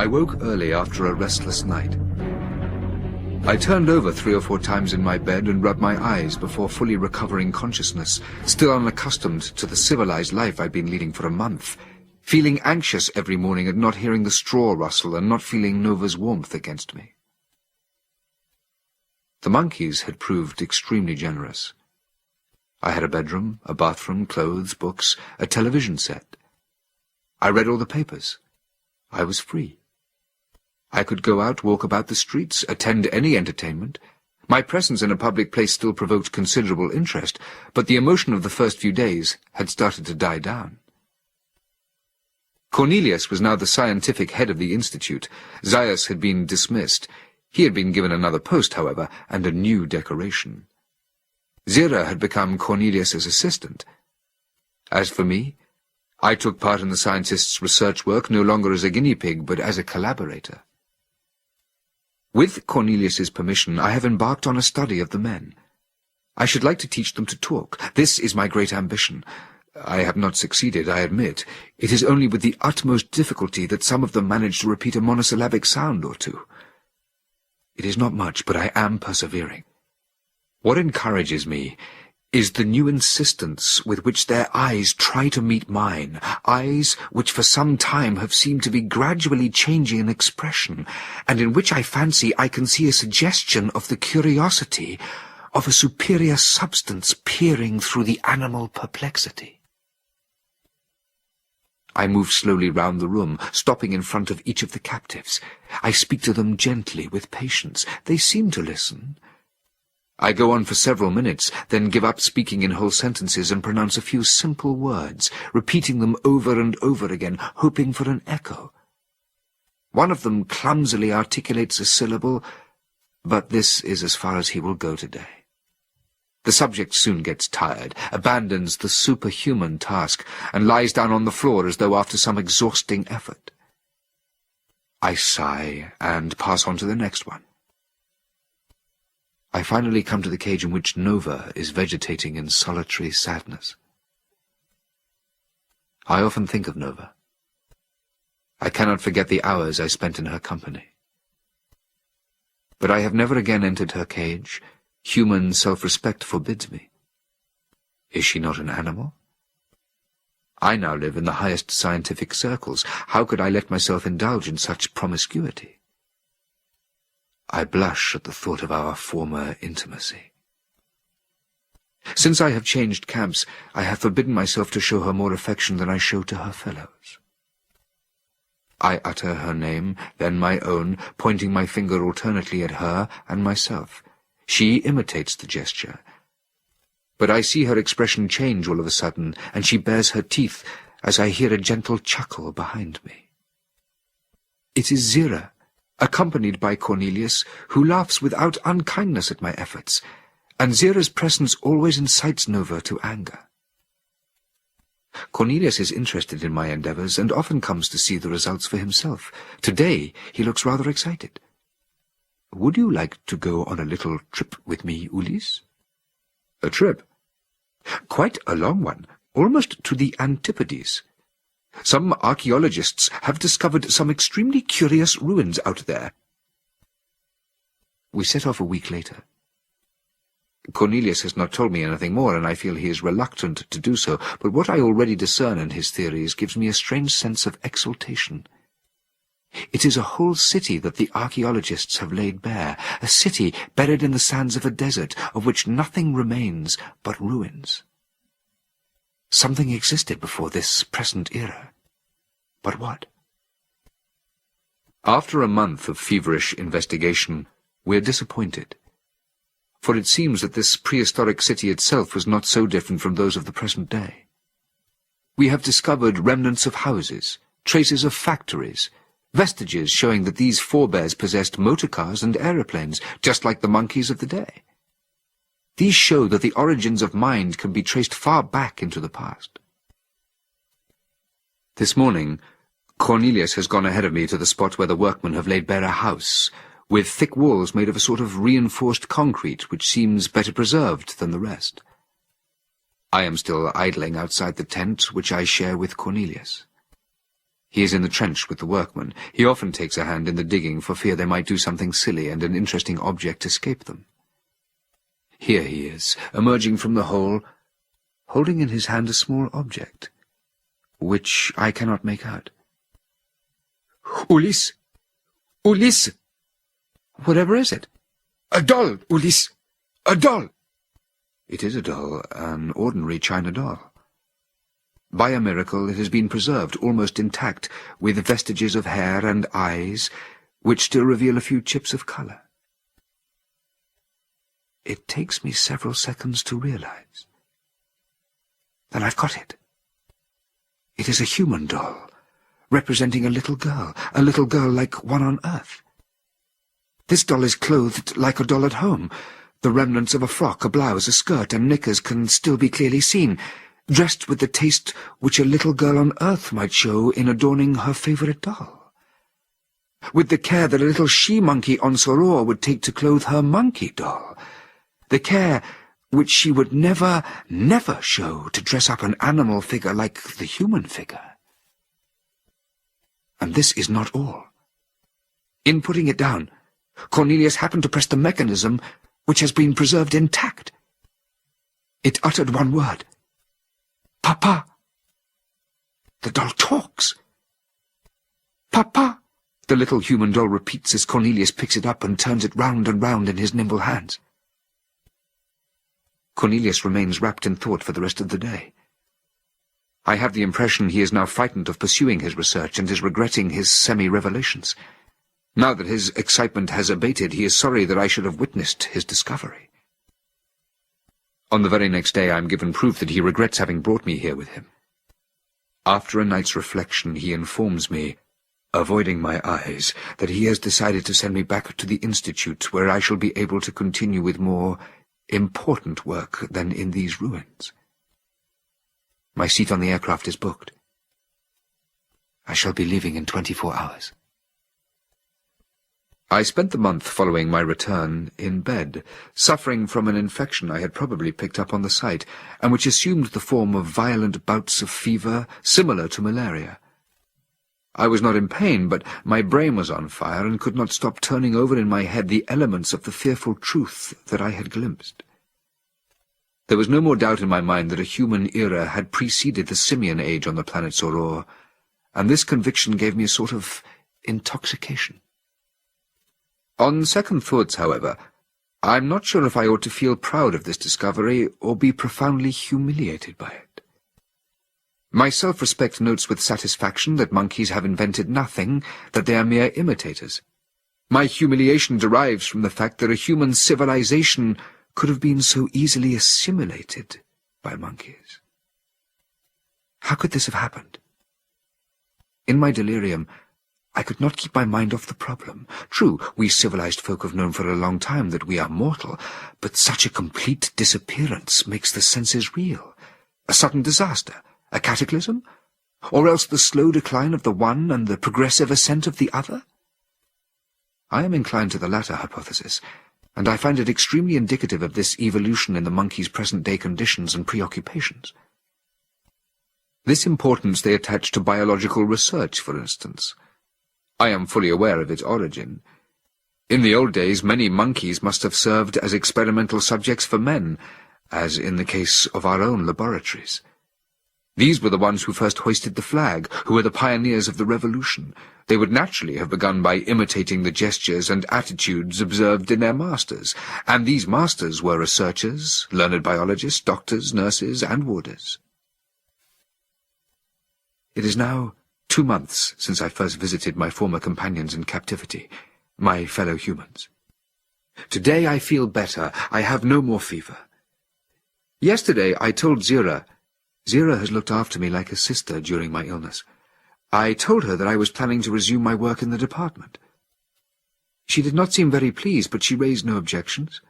I woke early after a restless night. I turned over 3 or 4 times in my bed and rubbed my eyes before fully recovering consciousness, still unaccustomed to the civilized life I'd been leading for a month, feeling anxious every morning at not hearing the straw rustle and not feeling Nova's warmth against me. The monkeys had proved extremely generous. I had a bedroom, a bathroom, clothes, books, a television set. I read all the papers. I was free. I could go out, walk about the streets, attend any entertainment. My presence in a public place still provoked considerable interest, but the emotion of the first few days had started to die down. Cornelius was now the scientific head of the institute. Zaius had been dismissed. He had been given another post, however, and a new decoration. Zira had become Cornelius's assistant. As for me, I took part in the scientist's research work no longer as a guinea pig, but as a collaborator. With Cornelius's permission, I have embarked on a study of the men. I should like to teach them to talk. This is my great ambition. I have not succeeded, I admit. It is only with the utmost difficulty that some of them manage to repeat a monosyllabic sound or two. It is not much, but I am persevering. What encourages me is the new insistence with which their eyes try to meet mine, eyes which for some time have seemed to be gradually changing in expression, and in which I fancy I can see a suggestion of the curiosity of a superior substance peering through the animal perplexity. I move slowly round the room, stopping in front of each of the captives. I speak to them gently, with patience. They seem to listen. I go on for several minutes, then give up speaking in whole sentences and pronounce a few simple words, repeating them over and over again, hoping for an echo. One of them clumsily articulates a syllable, but this is as far as he will go today. The subject soon gets tired, abandons the superhuman task, and lies down on the floor as though after some exhausting effort. I sigh and pass on to the next one. I finally come to the cage in which Nova is vegetating in solitary sadness. I often think of Nova. I cannot forget the hours I spent in her company. But I have never again entered her cage. Human self-respect forbids me. Is she not an animal? I now live in the highest scientific circles. How could I let myself indulge in such promiscuity? I blush at the thought of our former intimacy. Since I have changed camps, I have forbidden myself to show her more affection than I show to her fellows. I utter her name, then my own, pointing my finger alternately at her and myself. She imitates the gesture. But I see her expression change all of a sudden, and she bares her teeth as I hear a gentle chuckle behind me. It is Zira, accompanied by Cornelius, who laughs without unkindness at my efforts, and Zira's presence always incites Nova to anger. Cornelius is interested in my endeavours and often comes to see the results for himself. Today he looks rather excited. "Would you like to go on a little trip with me, Ulysse?" "A trip?" "Quite a long one, almost to the Antipodes. Some archaeologists have discovered some extremely curious ruins out there." We set off a week later. Cornelius has not told me anything more, and I feel he is reluctant to do so, but what I already discern in his theories gives me a strange sense of exultation. It is a whole city that the archaeologists have laid bare, a city buried in the sands of a desert, of which nothing remains but ruins. Something existed before this present era. But what? After a month of feverish investigation, we are disappointed. For it seems that this prehistoric city itself was not so different from those of the present day. We have discovered remnants of houses, traces of factories, vestiges showing that these forebears possessed motor cars and aeroplanes, just like the monkeys of the day. These show that the origins of mind can be traced far back into the past. This morning, Cornelius has gone ahead of me to the spot where the workmen have laid bare a house, with thick walls made of a sort of reinforced concrete which seems better preserved than the rest. I am still idling outside the tent which I share with Cornelius. He is in the trench with the workmen. He often takes a hand in the digging for fear they might do something silly and an interesting object escape them. Here he is, emerging from the hole, holding in his hand a small object, which I cannot make out. Ulysse! Ulysse! Whatever is it? A doll, Ulysse! A doll! It is a doll, an ordinary china doll. By a miracle it has been preserved, almost intact, with vestiges of hair and eyes, which still reveal a few chips of colour. It takes me several seconds to realize. Then I've got it. It is a human doll, representing a little girl like one on earth. This doll is clothed like a doll at home. The remnants of a frock, a blouse, a skirt, and knickers can still be clearly seen, dressed with the taste which a little girl on earth might show in adorning her favourite doll, with the care that a little she-monkey on Soror would take to clothe her monkey doll, the care which she would never show to dress up an animal figure like the human figure. And this is not all. In putting it down, Cornelius happened to press the mechanism which has been preserved intact. It uttered one word. Papa. The doll talks. Papa. The little human doll repeats as Cornelius picks it up and turns it round and round in his nimble hands. Cornelius remains wrapped in thought for the rest of the day. I have the impression he is now frightened of pursuing his research and is regretting his semi-revelations. Now that his excitement has abated, he is sorry that I should have witnessed his discovery. On the very next day I am given proof that he regrets having brought me here with him. After a night's reflection he informs me, avoiding my eyes, that he has decided to send me back to the Institute, where I shall be able to continue with more important work than in these ruins. My seat on the aircraft is booked. I shall be leaving in 24 hours. I spent the month following my return in bed, suffering from an infection I had probably picked up on the site, and which assumed the form of violent bouts of fever similar to malaria. I was not in pain, but my brain was on fire and could not stop turning over in my head the elements of the fearful truth that I had glimpsed. There was no more doubt in my mind that a human era had preceded the simian age on the planet Soror, and this conviction gave me a sort of intoxication. On second thoughts, however, I'm not sure if I ought to feel proud of this discovery or be profoundly humiliated by it. My self-respect notes with satisfaction that monkeys have invented nothing, that they are mere imitators. My humiliation derives from the fact that a human civilization could have been so easily assimilated by monkeys. How could this have happened? In my delirium, I could not keep my mind off the problem. True, we civilized folk have known for a long time that we are mortal, but such a complete disappearance makes the senses reel. A sudden disaster, a cataclysm, or else the slow decline of the one and the progressive ascent of the other? I am inclined to the latter hypothesis, and I find it extremely indicative of this evolution in the monkey's present-day conditions and preoccupations. This importance they attach to biological research, for instance. I am fully aware of its origin. In the old days, many monkeys must have served as experimental subjects for men, as in the case of our own laboratories. These were the ones who first hoisted the flag, who were the pioneers of the revolution. They would naturally have begun by imitating the gestures and attitudes observed in their masters, and these masters were researchers, learned biologists, doctors, nurses, and warders. It is now 2 months since I first visited my former companions in captivity, my fellow humans. Today I feel better. I have no more fever. Yesterday I told Zira has looked after me like a sister during my illness. I told her that I was planning to resume my work in the department. She did not seem very pleased, but she raised no objections.